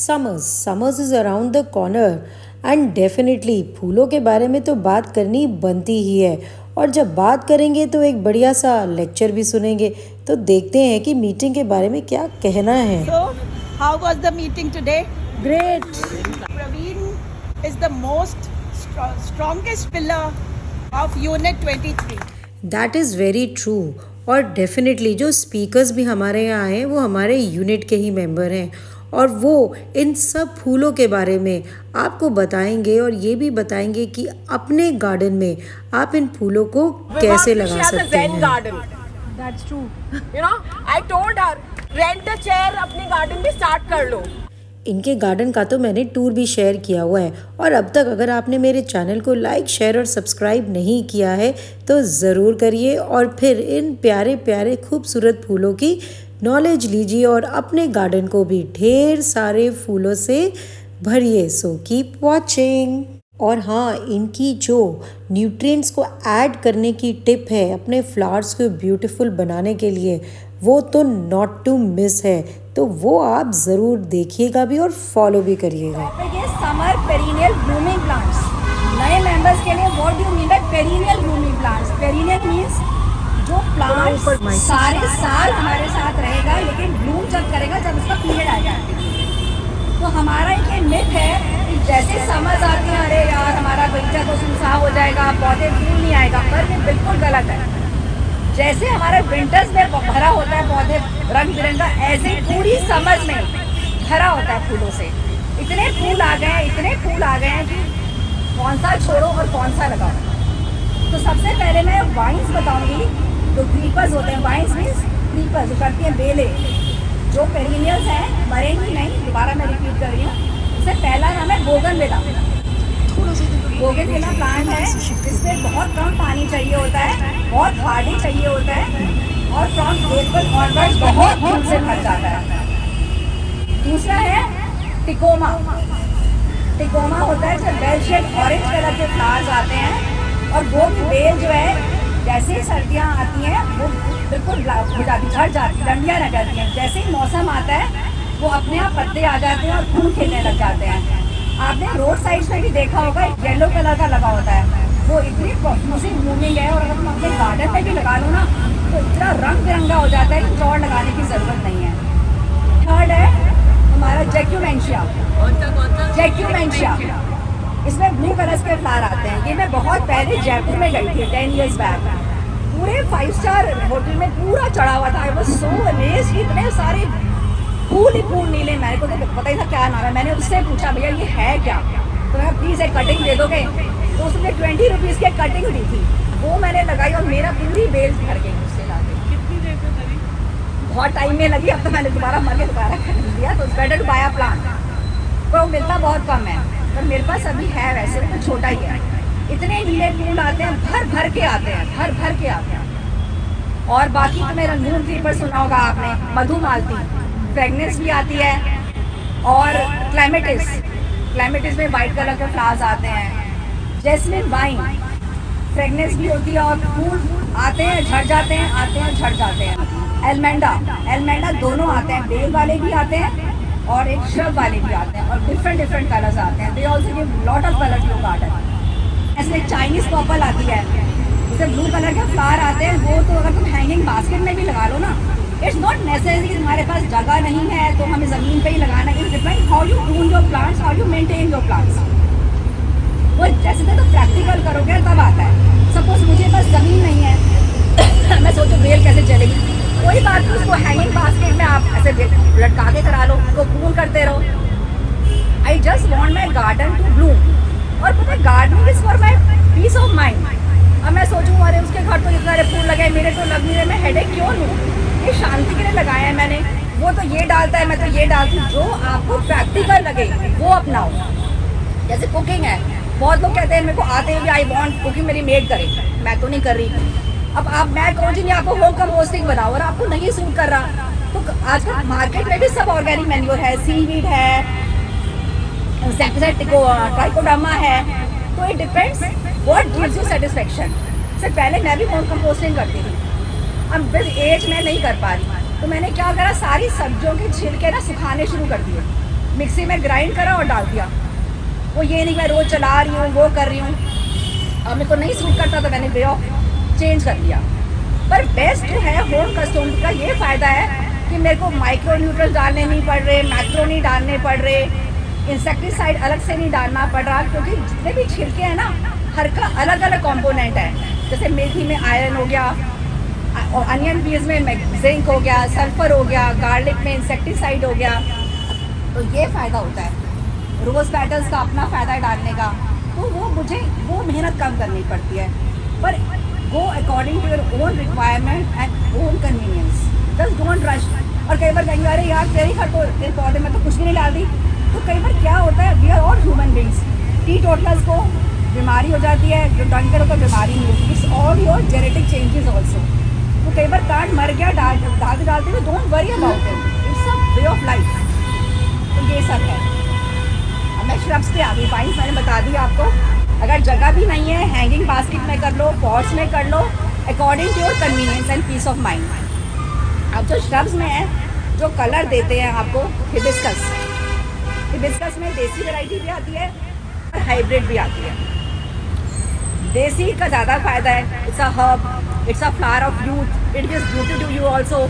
Summers is around the corner and definitely फूलों के बारे में तो बात करनी बनती ही है। और जब बात करेंगे तो एक बढ़िया सा लेक्चर भी सुनेंगे। तो देखते हैं कि मीटिंग के बारे में क्या कहना है। So, how was the meeting today? Great. Praveen is the most strongest pillar of Unit 23. That is very true. और डेफिनेटली जो स्पीकर्स भी हमारे यहाँ हैं वो हमारे यूनिट के ही मेंबर हैं और वो इन सब फूलों के बारे में आपको बताएंगे और ये भी बताएंगे कि अपने गार्डन में आप इन फूलों को कैसे लगा सकते हैं। That's true. You know, I told her, rent a chair अपने गार्डन में स्टार्ट कर लो। इनके गार्डन का तो मैंने टूर भी शेयर किया हुआ है और अब तक अगर आपने मेरे चैनल को लाइक शेयर और सब्सक्राइब नहीं किया है तो ज़रूर करिए और फिर इन प्यारे प्यारे खूबसूरत फूलों की नॉलेज लीजिए और अपने गार्डन को भी ढेर सारे फूलों से भरिए। So keep watching. और हाँ, इनकी जो न्यूट्रिएंट्स को ऐड करने की टिप है अपने फ्लावर्स को ब्यूटीफुल बनाने के लिए, वो तो नॉट टू मिस है। तो वो आप ज़रूर देखिएगा भी और फॉलो भी करिएगा। ये समर पेरिनियल ब्लूमिंग प्लांट्स नए मेंबर्स के लिए what do you mean by perennial blooming plants? Perennial means जो प्लांट सारे साल हमारे साथ रहेगा लेकिन ब्लूम जब करेगा जब उसका पीरियड आएगा। तो हमारा ये मिथ है कि जैसे समझ आती है अरे यार हमारा बगीचा तो सुनसान हो जाएगा, पौधे फूल नहीं आएगा, पर ये बिल्कुल गलत है। जैसे हमारे विंटर्स में भरा होता है पौधे रंग बिरंगा, ऐसे ही पूरी समर में भरा होता है फूलों से। इतने फूल आ गए हैं कि कौन सा छोड़ो और कौन सा लगाओ। तो सबसे पहले मैं वाइन्स बताऊंगी। जो क्रीपर्स होते हैं, वाइन्स मीन्स क्रीपर्स जो करती हैं बेलें, जो पेरिनियल्स हैं, मरेंगी नहीं, दोबारा मैं रिपीट कर रही हूँ। उससे पहला नाम है बोगनविला। बोगनविला प्लांट है जिसमें बहुत कम पानी चाहिए होता है, बहुत हार्डी चाहिए होता है और फ्रॉम अप्रैल ऑनवर्ड्स बहुत फूल से भर जाता है। दूसरा है टिकोमा। टिकोमा होता है जब बेल शेड ऑरेंज कलर के फ्लावर्स आते हैं और वो भी बेल जो है जैसे ही सर्दियाँ आती हैं वो बिल्कुल हो जाती, झड़ जाती, डंडियाँ लग जाती हैं। जैसे ही मौसम आता है वो अपने आप पत्ते आ जाते हैं और फूल खिलने लग जाते हैं। आपने रोड साइड्स में भी देखा होगा येलो कलर का लगा होता है, वो इतनी प्रोफ्यूसिव ब्लूमिंग है और अगर तुम अपने गार्डन में भी लगा लो ना तो इतना रंग बिरंगा हो जाता है कि और लगाने की ज़रूरत नहीं है। थर्ड है हमारा जैक्यूमेंशिया। इसमें ब्लू कलर्स के फ्लावर आते हैं। ये मैं बहुत पहले जयपुर में गई थी 10 years बैक, पूरे 5 स्टार होटल में पूरा चढ़ा हुआ था। आई वाज सो अमेज्ड, इतने सारे फूल ही फूल नीले। मेरे को तो पता ही था क्या नाम है। मैंने उससे पूछा भैया ये है क्या, तो मैं प्लीज़ एक कटिंग दे दोगे? तो उसने 20 रुपीज़ की कटिंग दी थी, वो मैंने लगाई और मेरा पूरी बेल भर गई उससे लाके। कितनी देर में लगी? बहुत टाइम में लगी। अब तो मैंने दोबारा खरीद लिया। तो better to buy a plant. वो मिलता बहुत कम है पर मेरे पास अभी है, वैसे तो छोटा ही है। इतने नीले फूल आते हैं, भर भर के आते हैं। और बाकी तो मेरा मून क्रीपर सुना होगा आपने, मधुमालती, फ्रेगनेंस भी आती है। और क्लाइमेटिस में वाइट कलर के फ्लावर्स आते हैं। जैस्मिन वाइन, फ्रेगनेंस भी होती है और फूल आते हैं, झड़ जाते हैं। एलमेंडा दोनों आते हैं, बेल वाले भी आते हैं और एक श्रब वाले भी आते हैं और डिफरेंट कलर्स आते हैं। They also give lot of colour to garden. ऐसे चाइनीज पर्पल आती है, जैसे ब्लू कलर के फ्लावर आते हैं, वो तो अगर तुम हैंगिंग बास्केट में भी लगा लो ना, इट्स नॉट नेसेसरी तुम्हारे पास जगह नहीं है तो हमें ज़मीन पे ही लगाना। It depend how you prune your plants, how you maintain your plants. वो जैसे तो प्रैक्टिकल करोगे तब आता है। सपोज मुझे पास ज़मीन नहीं है मैं सोचो बेल कैसे चलेगी, कोई बात नहीं, उसको हैंगिंग बास्केट में आप ऐसे लटका के करा लो, उसको प्रून करते रहो। I just want my garden to bloom. और पता है gardening is for my peace of mind. अब मैं सोचूँ अरे उसके घर तो इतने सारे फूल लगे, मेरे तो लग नहीं रहे, मैं हेडेक क्यों लूँ? ये शांति के लिए लगाया है मैंने। वो तो ये डालता है, मैं तो ये डालती हूँ। जो आपको प्रैक्टिकल लगे वो अपनाओ। जैसे कुकिंग है, बहुत लोग कहते हैं मेरे को आते हैं आई वॉन्ट कुकिंग मेरी मेड करे, मैं तो नहीं कर रही। अब आप मैं कहूँ जी नहीं आपको होम कंपोस्टिंग बनाओ और आपको नहीं सूट कर रहा तो आजकल मार्केट में भी सब ऑर्गेनिक मैन्योर है, सीवीड है, ट्राइकोडर्मा है। तो it depends what gives you satisfaction. इससे पहले मैं भी होम कंपोस्टिंग करती थी, अब विद एज में नहीं कर पा रही तो मैंने क्या करा, सारी सब्जियों के छिलके ना सुखाने शुरू कर दिए। मिक्सी में ग्राइंड करा और डाल दिया। वो ये नहीं मैं रोज़ चला रही हूँ, वो कर रही हूँ। अब मेरे को नहीं सूट करता तो मैंने वे ऑफ चेंज कर लिया। पर बेस्ट जो है होम कस्टोमरी का ये फ़ायदा है कि मेरे को माइक्रो न्यूट्रल डालने नहीं पड़ रहे, मैक्रो नहीं डालने पड़ रहे, इंसेक्टिसाइड अलग से नहीं डालना पड़ रहा, क्योंकि जितने भी छिलके हैं ना हर का अलग अलग कंपोनेंट है। जैसे मेथी में आयरन हो गया, और अनियन पीस में जिंक हो गया, सल्फर हो गया, गार्लिक में इंसेक्टिसाइड हो गया। तो ये फ़ायदा होता है रोज़ पेटल्स का, अपना फ़ायदा डालने का। तो वो मुझे वो मेहनत कम करनी पड़ती है। पर go according to your own requirement and own convenience, just don't rush. और कई बार कहेंगे अरे यार तेरे घर तो तेरे पौधे में तो कुछ भी नहीं डाल दी। तो कई बार क्या होता है, we are all human beings. Teetotallers को बीमारी हो जाती है, जो डंगर को बीमारी नहीं होती। It's all your genetic changes also. तो कई बार प्लांट मर गया डालते डालते हुए, don't worry about it, it's a way of life. तो ये सब है। अब मैं श्रब्स पे आ गई, पाइंस मैंने बता दिया आपको। अगर जगह भी नहीं है, हैंगिंग बास्केट में कर लो, पॉट्स में कर लो, according to your convenience and peace of mind. अब जो श्रब्स में है, जो कलर देते हैं आपको, हिबिस्कस। हिबिस्कस में देसी वैरायटी भी आती है और हाइब्रिड भी आती है। देसी का ज़्यादा फायदा है, it's a herb, it's a flower of youth, it gives beauty to you also.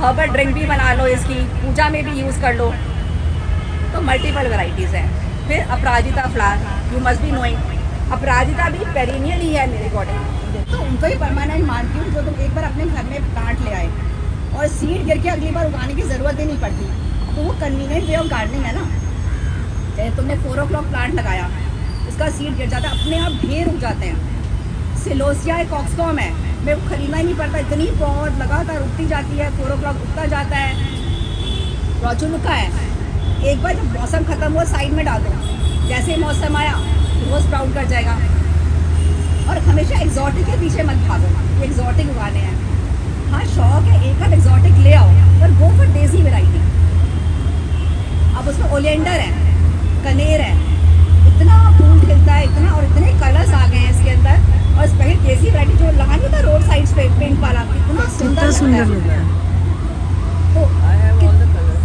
Herbal drink भी बना लो, इसकी पूजा में भी यूज़ कर लो। तो मल्टीपल वैरायटीज़ हैं। फिर Aparajita flower, you must be knowing, Aparajita भी पेरिनियल ही है मेरे अकॉर्डिंग। तो उनको ही परमानेंट मानती हूँ जो तुम एक बार अपने घर में प्लांट ले आए और सीड गिर के अगली बार उगाने की ज़रूरत ही नहीं पड़ती। तो वो कन्वीनियंट वे ऑफ गार्डनिंग है ना। जैसे तुमने 4 o'clock प्लांट लगाया, उसका सीड गिर जाता है, अपने आप ढेर उग जाते हैं। सिलोसिया एक ऑक्सफॉर्म है, मेरे को खरीदना ही नहीं पड़ता, इतनी पौध लगातार उगती जाती है, 4 o'clock उगता जाता है। रॉचुलुका है, एक बार जब मौसम ख़त्म हुआ साइड में डाल दो, जैसे ही मौसम आया वो स्प्राउट कर जाएगा। और हमेशा एग्जॉटिक के पीछे मत भागो, ये एग्जॉटिक उगाने हैं। हाँ शौक है, एक आध एग्जॉटिक ले आओ, पर गो फॉर देसी वैरायटी। अब उसमें ओलिएंडर है, कनेर है, इतना फूल खिलता है, इतना, और इतने कलर्स आ गए हैं इसके अंदर। और स्पेशल देसी वैरायटी जो लगानी होता है रोड साइड्स पे पिंक वाला, कितना सुंदर लगता है। तो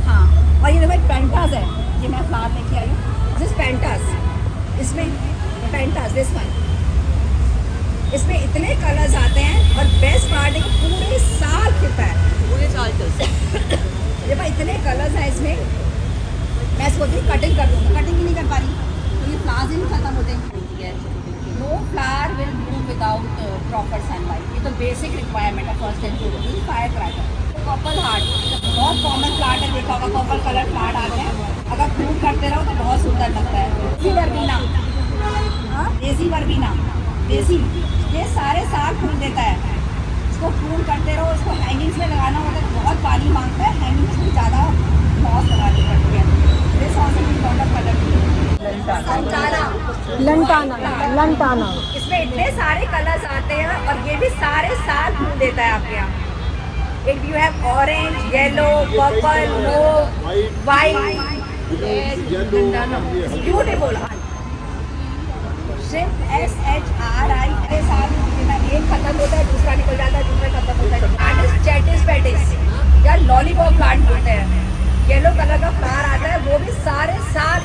हाँ, और ये देखो पेंटास है, ये मैं फ्लावर लेके आई हूँ, दिस पेंटास, इसमें पेंटास दिस वन, इसमें इतने कलर्स आते हैं। और बेस्ट पार्ट है पूरे साल खिलता है, पूरे साल चलता है। ये भाई इतने कलर्स हैं इसमें, मैं सोची कटिंग कर दूँगा, कटिंग ही नहीं कर पा रही, तो ये फ्लावर्स ही नहीं खत्म होते। No flower will bloom without proper sunlight, ये तो बेसिक रिक्वायरमेंट है first and foremost. Fire cracker, purple heart बहुत कॉमन प्लांट है, देखा होगा पर्पल कलर प्लांट आते हैं, अगर फ्रूट करते रहो तो बहुत सुंदर लगता है। देसी वर्बीना, हाँ देसी वर्बीना, देसी, ये सारे साल फूल देता है। इसको फूल करते रहो, इसको हैंगिंग्स में लगाना होता है, बहुत पानी मांगता है, हैंगिंग्स में ज़्यादा मॉस लगानी पड़ती है। This also we call the colour lantana. इसमें इतने सारे कलर्स आते हैं और ये भी सारे साल फूल देता है आपके यहाँ। If you have orange, yellow, purple, mauve, white, beautiful. Shrimp SHRI के साथ एक खत्म होता है, दूसरा निकल जाता है, दूसरा खत्म होता है। Plant is Chatis पेटिस या लॉलीपॉप प्लांट बोलते हैं। येलो कलर का फ्लावर आता है, वो भी सारे साल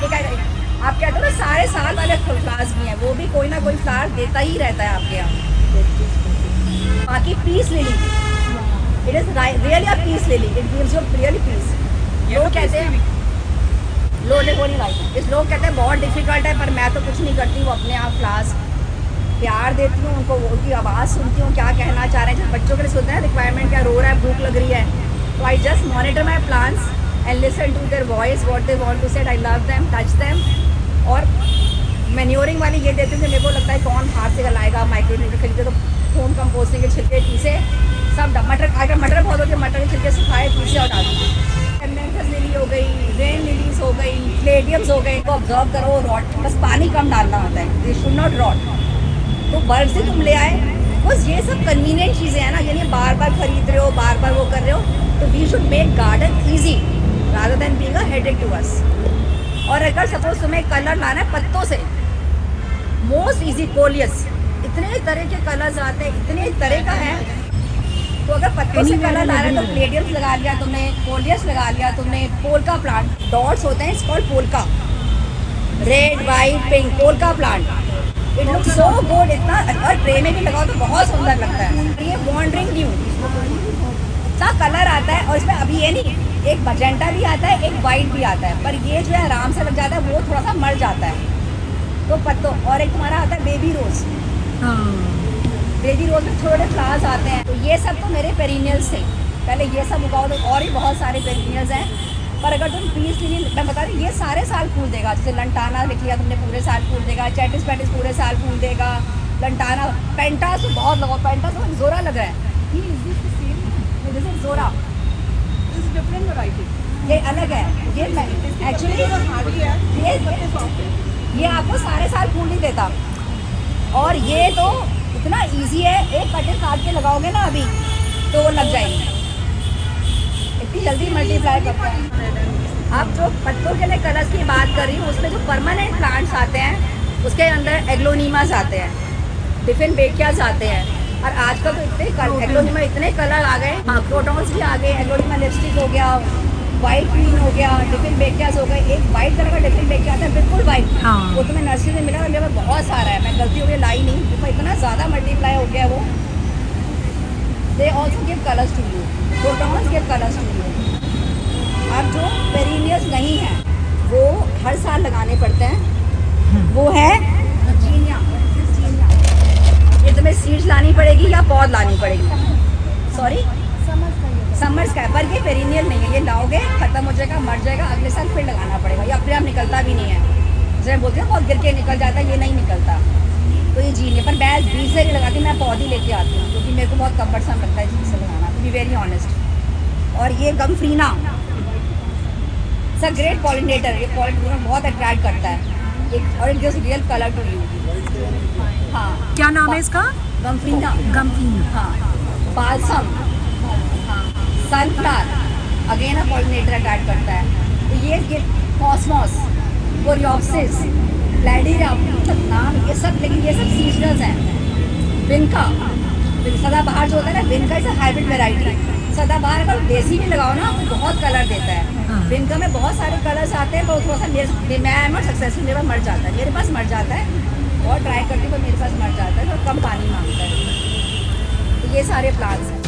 आप कहते हो ना सारे साल वाले फ्लावर्स भी हैं, वो भी कोई ना कोई फ्लावर देता ही रहता है आपके यहाँ। बाकी peace lily, it is really a peace lily, it gives you really peace. लोग कहते हैं इस लोग कहते हैं बहुत डिफिकल्ट है, पर मैं तो कुछ नहीं करती, वो अपने आप फ्लावर्स प्यार देती हूँ उनको, उनकी आवाज़ सुनती हूँ, क्या कहना चाह रहे हैं। जब बच्चों के लिए सुनते हैं रिक्वायरमेंट, क्या रो रहा है, भूख लग रही है, तो I just monitor my plants and listen to their voice, what they want to say, I love them, touch them. और मैन्योरिंग वाली ये देती हूँ कि मेरे को लगता है कौन हाथ से गलाएगा, माइक्रोन्यूट्रिएंट खरीदे तो होम कंपोस्टिंग के छिलके पीसे सब मटर, अगर मटर बहुत होती है मटर के छिलके सुखाए पीसे और डाल दीजिए। एमेंथस लिली हो गई, रेन लिलीज हो गई, क्लेडियम्स हो गए, तो ऑब्जर्व करो रॉट, बस पानी कम डालना होता है, दे शुड नॉट रॉट। तो बल्ब से तुम ले आए, बस ये सब कन्वीनियंट चीज़ें हैं ना, यानी बार बार खरीद रहे हो, बार बार वो कर रहे हो। तो we should make garden easy rather than being a headache to us. और अगर सपोज तुम्हें कलर लाना है पत्तों से, मोस्ट ईजी कोलियस, इतने तरह के कलर्स आते हैं, इतने तरह का है, तो अगर पत्तों से कलर ला रहा है तो प्लेडियम्स लगा लिया तुमने, कोलियस लगा लिया तुमने, पोल्का प्लांट, डॉट्स होते हैं, इसको polka, red white pink, polka plant, it look so good. इतना, और ट्रे में भी लगाओ तो बहुत सुंदर लगता है। ये वॉन्डरिंग ड्यू, इतना कलर आता है, और इसमें अभी ये नहीं, एक मजेंटा भी आता है, एक वाइट भी आता है, पर ये जो है आराम से लग जाता है, वो थोड़ा सा मर जाता है तो पत्तों। और एक तुम्हारा आता है बेबी रोज, बेबी रोज में थोड़े फ्लावर्स आते हैं। तो ये सब तो मेरे पेरिनियल्स थे, पहले ये सब उगाओ तो, और भी बहुत सारे पेरिनियल्स हैं। पर अगर तुम पीस के लिए, मैं बता रही, ये सारे साल फूल देगा। जैसे लंटाना लिख लिया तुमने, पूरे साल फूल देगा। चैटिस पैटिस पूरे साल फूल देगा। लंटाना, पेंटास तो बहुत लगाओ, पेंटास तो जोरा लग रहा है, जैसे जोरा, डिफरेंट वैरायटी। ये अलग है। ये एक्चुअली ये आपको सारे साल फूल नहीं देता, और ये तो इतना इजी है, एक कटिंग काट के लगाओगे ना अभी तो वो लग जाएगी, इतनी जल्दी मल्टीप्लाई करता है। अब जो पत्तों के लिए कलर्स की बात कर रही हूँ, उसमें जो परमानेंट प्लांट्स आते हैं उसके अंदर एग्लोनीमास आते हैं, डिफरेंट बेकियाज आते हैं, और आजकल तो इतने एग्लोनीमा, इतने कलर आ गए। हाँ, क्रोटॉन्स भी आ गए, एग्लोनीमा लिपस्टिक हो गया, वाइट क्वीन हो गया, डिफरेंट बेकियाज हो गए। एक वाइट कलर का डिफरेंट बेकिया आता है, बिल्कुल वाइट, वो तो मैं नर्सरी में मिला, मेरे पास बहुत सारा है, मैं गलती हो गई लाई नहीं, तो इतना ज़्यादा मल्टीप्लाई हो गया वो। They also give colours to you, crotons give colours to you. अब जो पेरिनियल्स नहीं हैं वो हर साल लगाने पड़ते हैं, वो है जीनिया। ये तुम्हें सीड्स लानी पड़ेगी या पौध लानी पड़ेगी, सॉरी समर्स का है, पर ये पेरिनियल नहीं है। ये लाओगे खत्म हो जाएगा, मर जाएगा, अगले साल फिर लगाना पड़ेगा। ये अपने आप निकलता भी नहीं है, जैसे मैं बोलती हूँ बहुत गिर के निकल जाता है, ये नहीं निकलता। तो ये जीनिया, पर मैं बीज से नहीं लगाती, मैं पौधे लेके आती हूँ, क्योंकि मेरे को बहुत कम्फर्टसम लगता है बीज से लगाना, टू बी वेरी ऑनेस्ट। और ये गमफ्रीना, इट्स अ ग्रेट पॉलिनेटर, ये पॉलिनेटर बहुत अट्रैक्ट करता है, एक, और it gives real colour to you. हाँ, क्या नाम है इसका? गमफ्रीना। गमफीना। हाँ, balsam, sunflower, again a pollinator attract करता है। तो ये कॉस्मोस, कोरियोप्सिस, प्लेडियम, मतलब नाम ये सब, लेकिन ये सब सीजनल्स हैं। विनका, सदाबहार जो होता है ना, विनका इज अ हाइब्रिड वेराइटी। सदाबहार अगर देसी भी लगाओ ना तो बहुत कलर देता है। विनका में बहुत सारे कलर्स आते हैं, पर थोड़ा सा मैं एम नॉट सक्सेसफुल, मेरे पास मर जाता है, मेरे पास मर जाता है, बहुत ट्राई करती हूँ पर मेरे पास मर जाता है, तो कम पानी मांगता है। तो ये सारे प्लांट्स हैं।